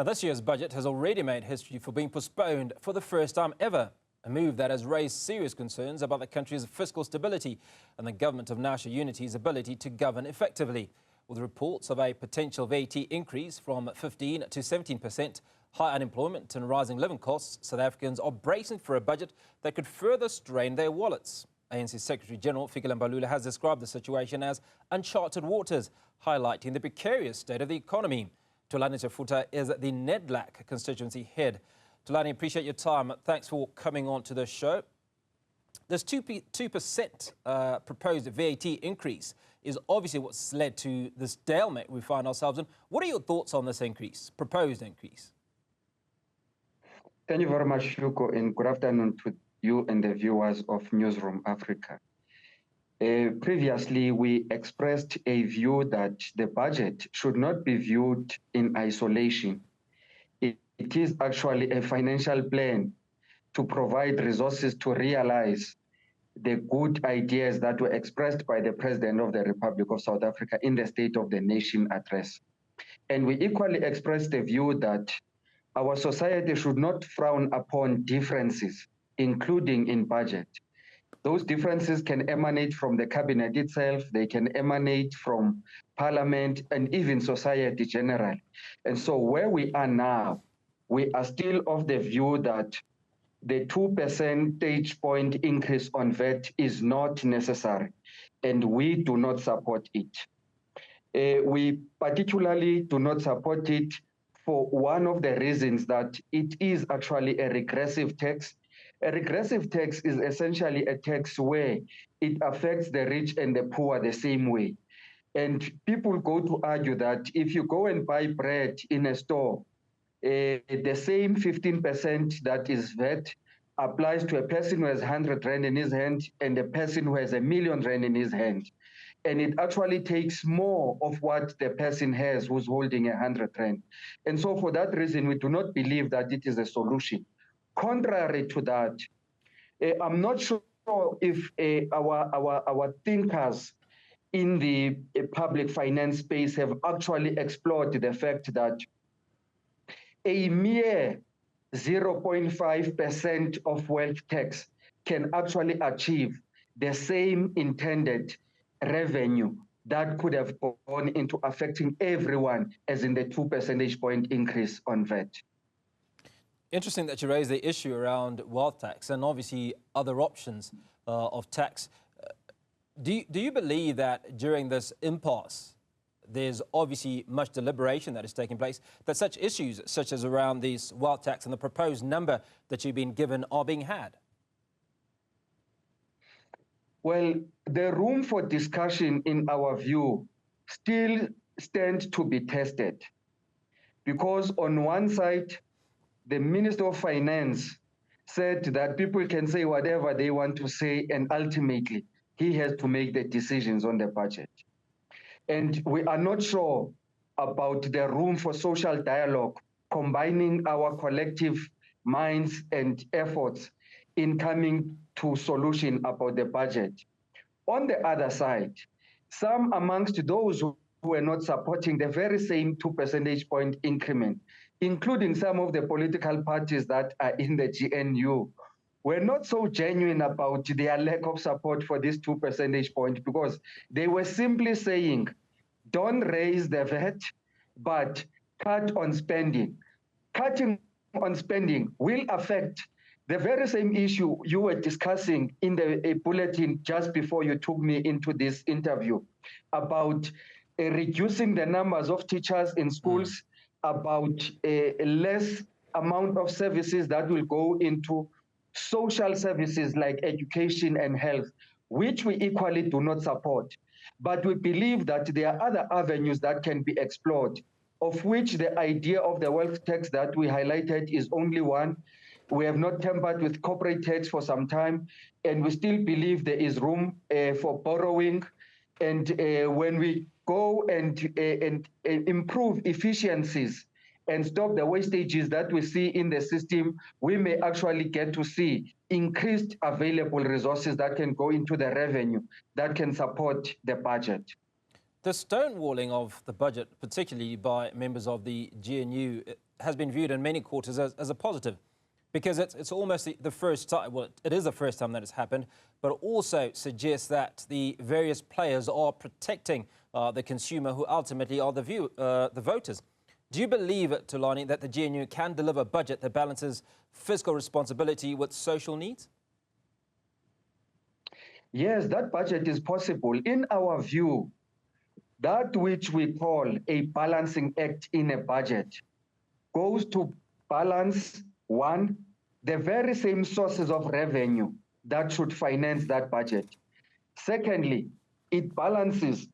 Now, this year's budget has already made history for being postponed for the first time ever, a move that has raised serious concerns about the country's fiscal stability and the government of national unity's ability to govern effectively. With reports of a potential VAT increase from 15 to 17%, high unemployment and rising living costs, South Africans are bracing for a budget that could further strain their wallets. ANC Secretary-General Fiscal has described the situation as uncharted waters, highlighting the precarious state of the economy. Thulani Tshefuta is the NEDLAC Constituency Head. Thulani, appreciate your time. Thanks for coming on to the show. This 2% proposed VAT increase is obviously what's led to this stalemate we find ourselves in. What are your thoughts on this increase, proposed increase? Thank you very much, Hugo, and good afternoon to you and the viewers of Newzroom Afrika. Previously, we expressed a view that the budget should not be viewed in isolation. It is actually a financial plan to provide resources to realize the good ideas that were expressed by the President of the Republic of South Africa in the State of the Nation address. And we equally expressed the view that our society should not frown upon differences, including in budget. Those differences can emanate from the cabinet itself, they can emanate from parliament and even society generally. And so where we are now, we are still of the view that the 2 percentage point increase on VAT is not necessary, and we do not support it. We particularly do not support it for one of the reasons that it is actually a regressive tax. A regressive tax is essentially a tax where it affects the rich and the poor the same way. And people go to argue that if you go and buy bread in a store, the same 15% that is VAT applies to a person who has 100 Rand in his hand and a person who has 1,000,000 Rand in his hand. And it actually takes more of what the person has who's holding 100 Rand. And so for that reason, we do not believe that it is a solution. Contrary to that, I'm not sure if our thinkers in the public finance space have actually explored the fact that a mere 0.5% of wealth tax can actually achieve the same intended revenue that could have gone into affecting everyone, as in the 2 percentage point increase on VAT. Interesting that you raise the issue around wealth tax and obviously other options of tax. Do you believe that during this impasse, there's obviously much deliberation that is taking place, that such issues such as around this wealth tax and the proposed number that you've been given are being had? Well, the room for discussion, in our view, still stands to be tested. Because on one side, the Minister of Finance said that people can say whatever they want to say, and ultimately, he has to make the decisions on the budget. And we are not sure about the room for social dialogue, combining our collective minds and efforts in coming to solution about the budget. On the other side, some amongst those who were not supporting the very same 2 percentage point increment, including some of the political parties that are in the GNU, were not so genuine about their lack of support for this 2 percentage point, because they were simply saying, don't raise the VAT, but cut on spending. Cutting on spending will affect the very same issue you were discussing in the bulletin just before you took me into this interview, about reducing the numbers of teachers in schools, about a less amount of services that will go into social services like education and health, which we equally do not support. But we believe that there are other avenues that can be explored, of which the idea of the wealth tax that we highlighted is only one. We have not tampered with corporate tax for some time, and we still believe there is room for borrowing. And when we go and improve efficiencies and stop the wastages that we see in the system, we may actually get to see increased available resources that can go into the revenue that can support the budget. The stonewalling of the budget, particularly by members of the GNU, has been viewed in many quarters as a positive, because it's almost the first time, well, it is the first time that it's happened, but it also suggests that the various players are protecting the consumer, who ultimately are the voters. Do you believe, Thulani, that the GNU can deliver a budget that balances fiscal responsibility with social needs? Yes, that budget is possible. In our view, that which we call a balancing act in a budget goes to balance, one, the very same sources of revenue that should finance that budget. Secondly, it balances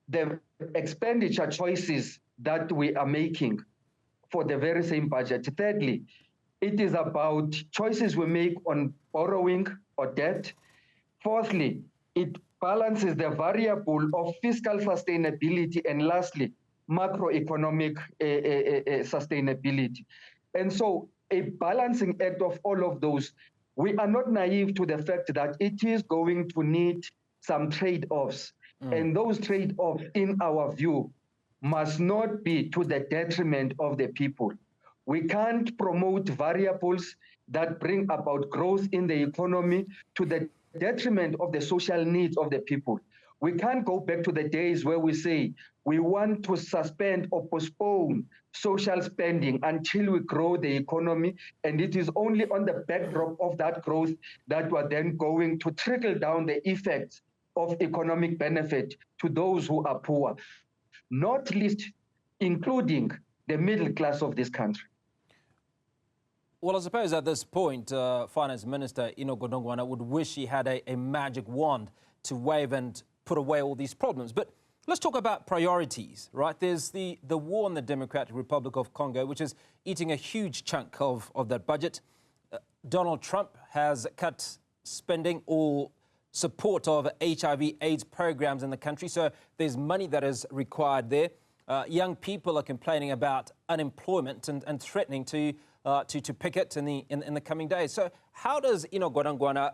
the expenditure choices that we are making for the very same budget. Thirdly, it is about choices we make on borrowing or debt. Fourthly, it balances the variable of fiscal sustainability, and lastly, macroeconomic sustainability. And so a balancing act of all of those, we are not naive to the fact that it is going to need some trade-offs. And those trade-offs, in our view, must not be to the detriment of the people. We can't promote variables that bring about growth in the economy to the detriment of the social needs of the people. We can't go back to the days where we say we want to suspend or postpone social spending until we grow the economy, and it is only on the backdrop of that growth that we're then going to trickle down the effects of economic benefit to those who are poor, not least including the middle class of this country. Well, I suppose at this point, Finance Minister Enoch Godongwana would wish he had a magic wand to wave and put away all these problems. But let's talk about priorities, right? There's the war in the Democratic Republic of Congo, which is eating a huge chunk of that budget. Donald Trump has cut spending or support of HIV/AIDS programs in the country, so there's money that is required there. Young people are complaining about unemployment and threatening to picket in the coming days. So how does Enoch Godongwana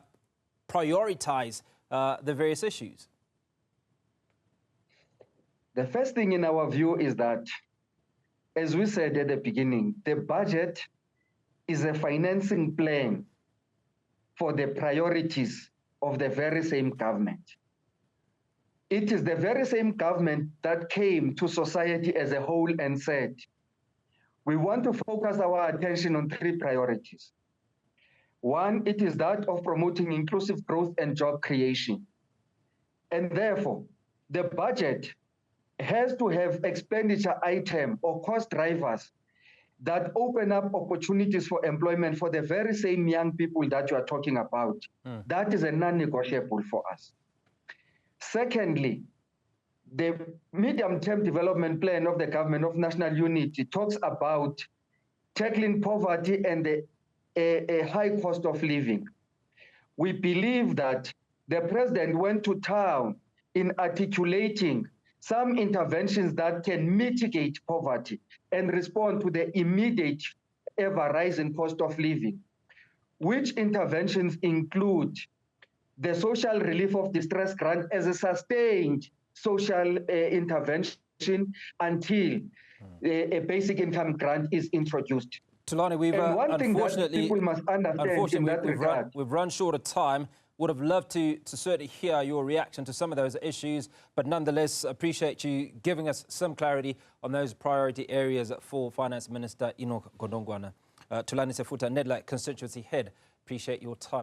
prioritize the various issues? The first thing in our view is that, as we said at the beginning, the budget is a financing plan for the priorities of the very same government. It is the very same government that came to society as a whole and said, we want to focus our attention on three priorities. One, it is that of promoting inclusive growth and job creation. And therefore, the budget has to have expenditure item or cost drivers that open up opportunities for employment for the very same young people that you are talking about. That is a non-negotiable for us. Secondly, the medium-term development plan of the government of national unity talks about tackling poverty and a high cost of living. We believe that the president went to town in articulating some interventions that can mitigate poverty and respond to the immediate ever-rising cost of living, which interventions include the social relief of distress grant as a sustained social intervention until a basic income grant is introduced. Thulani, we've one thing that people must understand in that regard, we've run short of time. Would have loved to certainly hear your reaction to some of those issues, but nonetheless, appreciate you giving us some clarity on those priority areas for Finance Minister Enoch Godongwana. Thulani Tshefuta, NEDLAC Constituency Head, appreciate your time.